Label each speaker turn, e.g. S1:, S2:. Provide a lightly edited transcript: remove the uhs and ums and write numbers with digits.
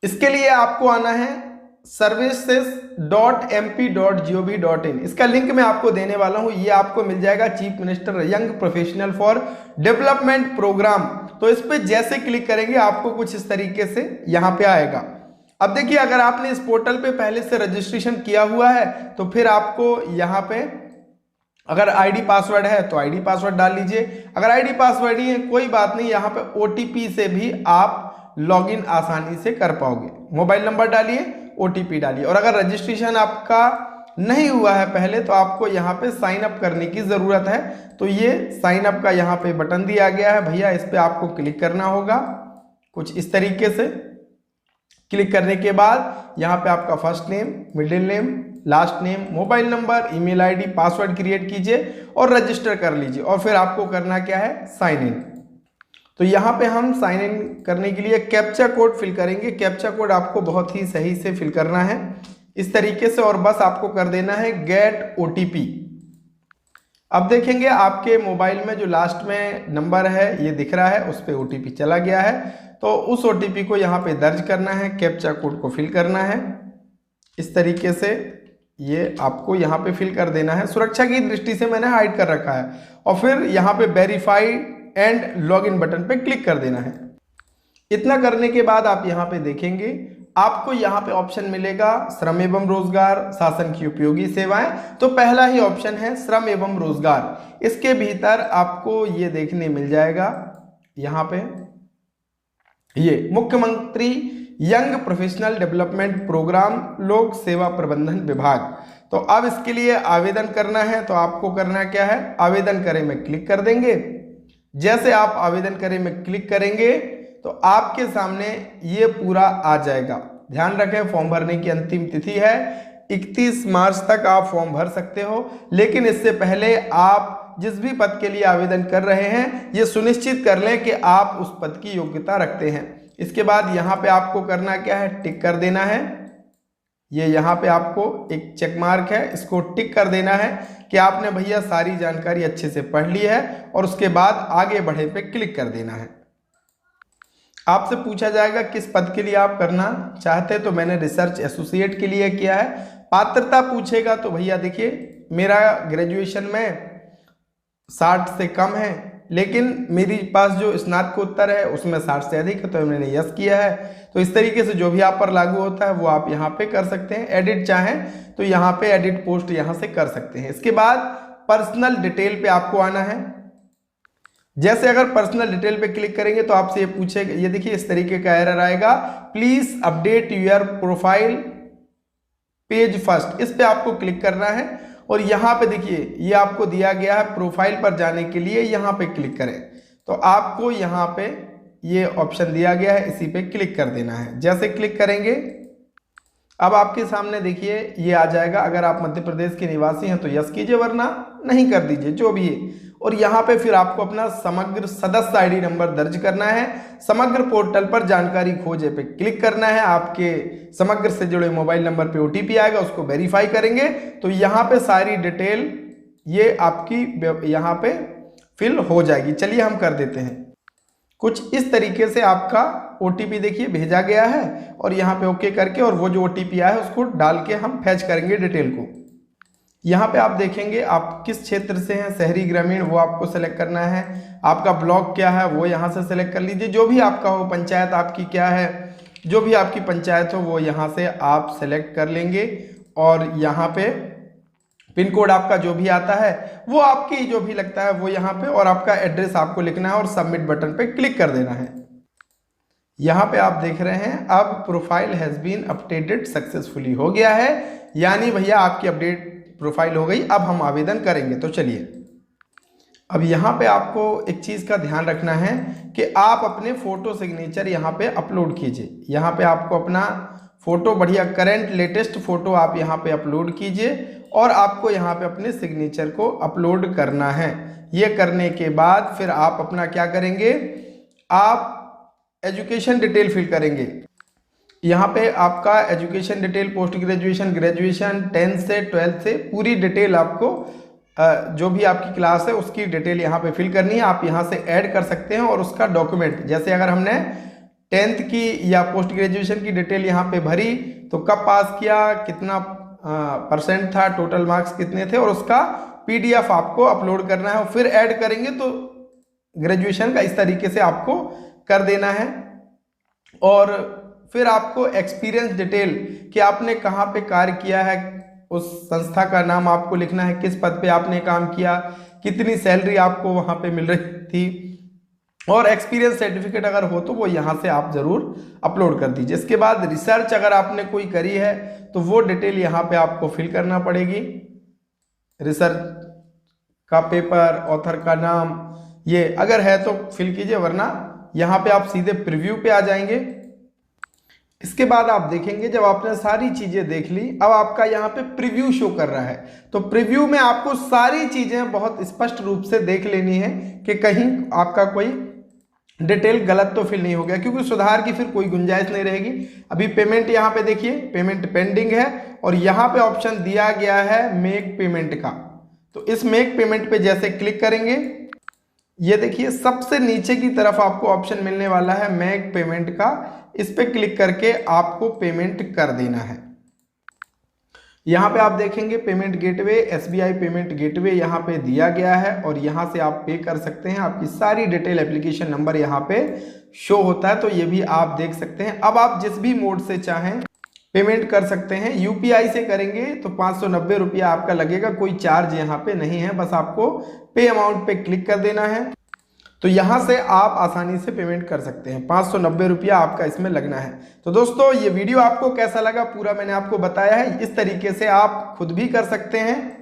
S1: इसके लिए आपको आना है services.mp.gov.in। इसका लिंक मैं आपको देने वाला हूं, ये आपको मिल जाएगा chief minister young professional for development programme. तो इस पे जैसे क्लिक करेंगे आपको कुछ इस तरीके से यहां पे आएगा। अब देखिए, अगर आपने इस पोर्टल पे पहले से रजिस्ट्रेशन किया हुआ है तो फिर आपको यहाँ पे अगर आईडी पासवर्ड है तो आईडी पासवर्ड डाल लीजिए। अगर आईडी पासवर्ड नहीं है कोई बात नहीं, यहाँ पे ओटीपी से भी आप लॉगिन आसानी से कर पाओगे। मोबाइल नंबर डालिए, ओटीपी डालिए। और अगर रजिस्ट्रेशन आपका नहीं हुआ है पहले तो आपको यहाँ पे साइन अप करने की जरूरत है। तो ये साइन अप का यहाँ पे बटन दिया गया है भैया, इस पे आपको क्लिक करना होगा कुछ इस तरीके से। क्लिक करने के बाद यहाँ पे आपका first name, middle name, last name, mobile number, email ID, password create कीजिए और रजिस्टर कर लीजिए। और फिर आपको करना क्या है, साइन इन। तो यहाँ पे हम साइन इन करने के लिए कैप्चा कोड फिल करेंगे। कैप्चा कोड आपको बहुत ही सही से फिल करना है इस तरीके से, और बस आपको कर देना है गेट ओटीपी। अब देखेंगे आपके मोबाइल में जो लास्ट में नंबर है ये दिख रहा है, उस पर ओटीपी चला गया है। तो उस ओटीपी को यहाँ पे दर्ज करना है, कैप्चा कोड को फिल करना है इस तरीके से। ये आपको यहाँ पे फिल कर देना है, सुरक्षा की दृष्टि से मैंने हाइड कर रखा है। और फिर यहाँ पे वेरीफाई एंड लॉगिन बटन पे क्लिक कर देना है। इतना करने के बाद आप यहाँ पे देखेंगे आपको यहाँ पे ऑप्शन मिलेगा श्रम एवं रोजगार, शासन की उपयोगी सेवाएं। तो पहला ही ऑप्शन है श्रम एवं रोजगार। इसके भीतर आपको ये देखने मिल जाएगा यहाँ पे ये मुख्यमंत्री यंग प्रोफेशनल डेवलपमेंट प्रोग्राम, लोक सेवा प्रबंधन विभाग। तो अब इसके लिए आवेदन करना है। तो आपको करना क्या है, आवेदन करें में क्लिक कर देंगे। जैसे आप आवेदन करें में क्लिक करेंगे तो आपके सामने ये पूरा आ जाएगा। ध्यान रखें, फॉर्म भरने की अंतिम तिथि है 31 मार्च तक आप फॉर्म भर सकते हो। लेकिन इससे पहले आप जिस भी पद के लिए आवेदन कर रहे हैं ये सुनिश्चित कर लें कि आप उस पद की योग्यता रखते हैं। इसके बाद यहाँ पे आपको करना क्या है, टिक कर देना है। ये यहाँ पे आपको एक चेक मार्क है, इसको टिक कर देना है कि आपने भैया सारी जानकारी अच्छे से पढ़ ली है। और उसके बाद आगे बढ़े पे क्लिक कर देना है। आपसे पूछा जाएगा किस पद के लिए आप करना चाहते हैं, तो मैंने रिसर्च एसोसिएट के लिए किया है। पात्रता पूछेगा तो भैया देखिए मेरा ग्रेजुएशन में 60 से कम है, लेकिन मेरी पास जो स्नातकोत्तर है उसमें 60 से अधिक है, तो मैंने यस किया है। तो इस तरीके से जो भी आप पर लागू होता है वो आप यहाँ पे कर सकते हैं। एडिट चाहें तो यहाँ पे एडिट पोस्ट यहाँ से कर सकते हैं। इसके बाद पर्सनल डिटेल पे आपको आना है। जैसे अगर पर्सनल डिटेल पे क्लिक करेंगे तो आपसे ये पूछेगा, ये देखिए इस तरीके का एरर आएगा, please update your profile page first. इस पे आपको क्लिक करना है और यहाँ पे देखिए ये आपको दिया गया है प्रोफाइल पर जाने के लिए, यहाँ पे क्लिक करें। तो आपको यहाँ पे ये ऑप्शन दिया गया है, इसी पे क्लिक कर देना है। जैसे क्लिक करेंगे अब आपके सामने देखिए ये आ जाएगा। अगर आप मध्य प्रदेश के निवासी हैं तो यस कीजिए, वरना नहीं कर दीजिए, जो भी है। और यहाँ पे फिर आपको अपना समग्र सदस्य आईडी नंबर दर्ज करना है। समग्र पोर्टल पर जानकारी खोजे पे क्लिक करना है। आपके समग्र से जुड़े मोबाइल नंबर पे ओटीपी आएगा, उसको वेरीफाई करेंगे तो यहाँ पे सारी डिटेल ये आपकी यहाँ पे फिल हो जाएगी। चलिए हम कर देते हैं। कुछ इस तरीके से आपका ओटीपी देखिए भेजा गया है और यहाँ पे ओके करके और वो जो ओटीपी आया है उसको डाल के हम फैच करेंगे डिटेल को। यहाँ पे आप देखेंगे आप किस क्षेत्र से हैं, शहरी ग्रामीण वो आपको सेलेक्ट करना है। आपका ब्लॉक क्या है वो यहाँ से सेलेक्ट कर लीजिए, जो भी आपका हो। पंचायत आपकी क्या है, जो भी आपकी पंचायत हो वो यहाँ से आप सेलेक्ट कर लेंगे। और यहाँ पे पिन कोड आपका जो भी आता है वो आपकी जो भी लगता है वो यहाँ पे, और आपका एड्रेस आपको लिखना है और सबमिट बटन पे क्लिक कर देना है। यहाँ पे आप देख रहे हैं अब profile has been updated successfully हो गया है, यानी भैया आपकी अपडेट प्रोफाइल हो गई। अब हम आवेदन करेंगे। तो चलिए अब यहाँ पे आपको एक चीज़ का ध्यान रखना है कि आप अपने फोटो सिग्नेचर यहाँ पे अपलोड कीजिए। यहाँ पे आपको अपना फोटो बढ़िया करंट लेटेस्ट फोटो आप यहाँ पे अपलोड कीजिए और आपको यहाँ पे अपने सिग्नेचर को अपलोड करना है। ये करने के बाद फिर आप अपना क्या करेंगे, आप एजुकेशन डिटेल फिल करेंगे। यहाँ पे आपका education detail, post graduation, graduation, 10th से 12th से पूरी डिटेल आपको जो भी आपकी क्लास है उसकी डिटेल यहाँ पे फिल करनी है। आप यहाँ से ऐड कर सकते हैं और उसका डॉक्यूमेंट, जैसे अगर हमने 10th की या पोस्ट ग्रेजुएशन की डिटेल यहाँ पे भरी, तो कब पास किया, कितना परसेंट था, टोटल मार्क्स कितने थे, और उसका PDF आपको अपलोड करना है और फिर ऐड करेंगे तो ग्रेजुएशन का इस तरीके से आपको कर देना है। और फिर आपको एक्सपीरियंस डिटेल कि आपने कहाँ पे कार्य किया है, उस संस्था का नाम आपको लिखना है, किस पद पे आपने काम किया, कितनी सैलरी आपको वहाँ पे मिल रही थी, और एक्सपीरियंस सर्टिफिकेट अगर हो तो वो यहाँ से आप जरूर अपलोड कर दीजिए। इसके बाद रिसर्च अगर आपने कोई करी है तो वो डिटेल यहाँ पे आपको फिल करना पड़ेगी, रिसर्च का पेपर, ऑथर का नाम, ये अगर है तो फिल कीजिए, वरना यहाँ पे आप सीधे प्रीव्यू पे आ जाएंगे। इसके बाद आप देखेंगे जब आपने सारी चीजें देख ली, अब आपका यहाँ पे प्रीव्यू शो कर रहा है, तो प्रीव्यू में आपको सारी चीजें बहुत स्पष्ट रूप से देख लेनी है कि कहीं आपका कोई डिटेल गलत तो फिल नहीं हो गया, क्योंकि सुधार की फिर कोई गुंजाइश नहीं रहेगी। अभी पेमेंट यहाँ पे देखिए, पेमेंट पेंडिंग है और यहाँ पे ऑप्शन दिया गया है मेक पेमेंट का, तो इस मेक पेमेंट पे जैसे क्लिक करेंगे, ये देखिए सबसे नीचे की तरफ आपको ऑप्शन मिलने वाला है मेक पेमेंट का, इस पे क्लिक करके आपको पेमेंट कर देना है। यहाँ पे आप देखेंगे payment gateway, SBI payment gateway यहाँ पे दिया गया है और यहाँ से आप पे कर सकते हैं। आपकी सारी डिटेल, एप्लीकेशन नंबर यहाँ पे शो होता है, तो ये भी आप देख सकते हैं। अब आप जिस भी मोड से चाहें पेमेंट कर सकते हैं। UPI से करेंगे तो 590 रुपया आपका लगेगा, कोई चार्ज यहाँ पे नहीं है, बस आपको पे अमाउंट पे क्लिक कर देना है, तो यहाँ से आप आसानी से पेमेंट कर सकते हैं। 590 रुपया आपका इसमें लगना है। तो दोस्तों ये वीडियो आपको कैसा लगा पूरा मैंने आपको बताया है, इस तरीके से आप खुद भी कर सकते हैं।